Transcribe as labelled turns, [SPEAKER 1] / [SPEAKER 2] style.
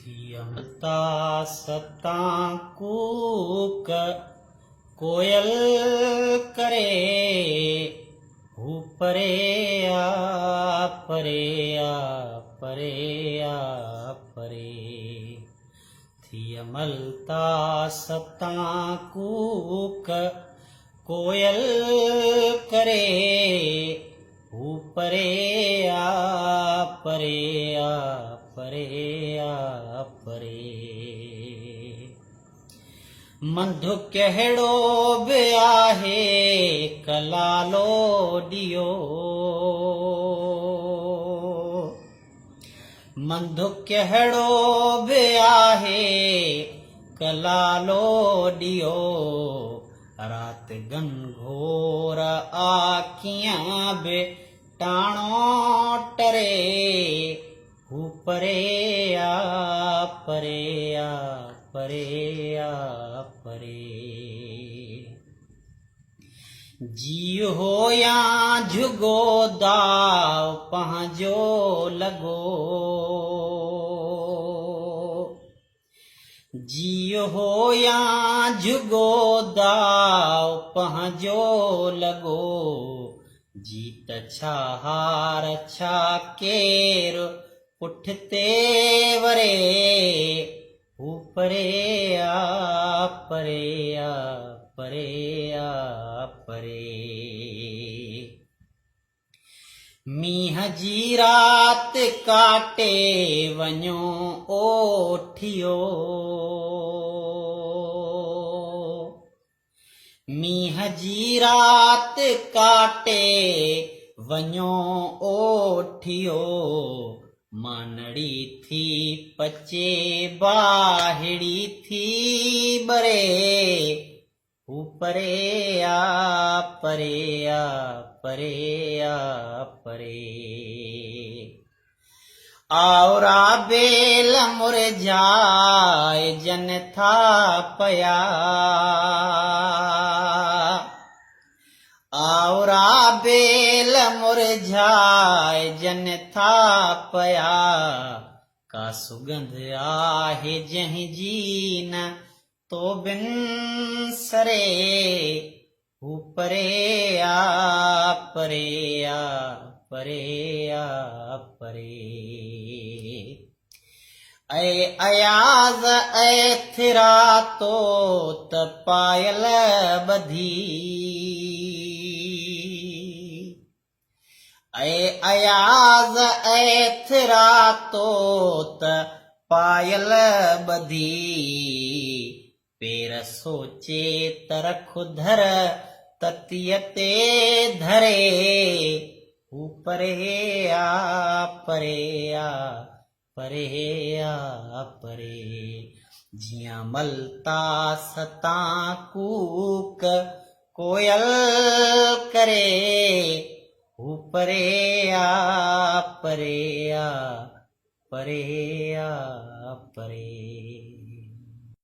[SPEAKER 1] थियमता सतां कूक कोयल करे हू परे आ परे आ परे आ परे। थियमलता सतां कूक कोयल करे हू परे आ परे आ परे आ परे। मंधु कहिड़ो बि आहे कलालो ॾियो, मंधु कहिड़ो बि आहे कलालो ॾियो। राति घनघोर आ कीअं बि टाणो टरे हू परे आ परे आ परे आ परे। जी हो या झुगो दाव पंहिंजो लॻो, जी हो या झुगो दाव पंहिंजो लॻो। जीत छा हार छा केरु पुठिते वरे हू परे आ परे आ परे आ परे। मींहं जी राति काटे वञो ओठियो, मींहं जी राति काटे वञो ओठियो। मानड़ी थी पचे बाहिड़ी थी बरे हू परे आ परे आ परे आ परे। आवरा बेल मुरझाए जन था पया, आवरा बेल मुरझाए जन था पया। का सुगंध आहे जंहिंजी न तो बिन सरे हू परे आ परे आ परे आ परे। ऐ अयाज़ ऐ थिरा तो त पायल ॿधी, ऐ अयाज़ ऐ थिरा तो त पायल ॿधी। पेर सोचे तरख धर ततीअ ते धरे हू परे आ परे आ परे आ परे। जियां मलता सतां कूक कोयल करे हू परे आ परे आ परे आ परे।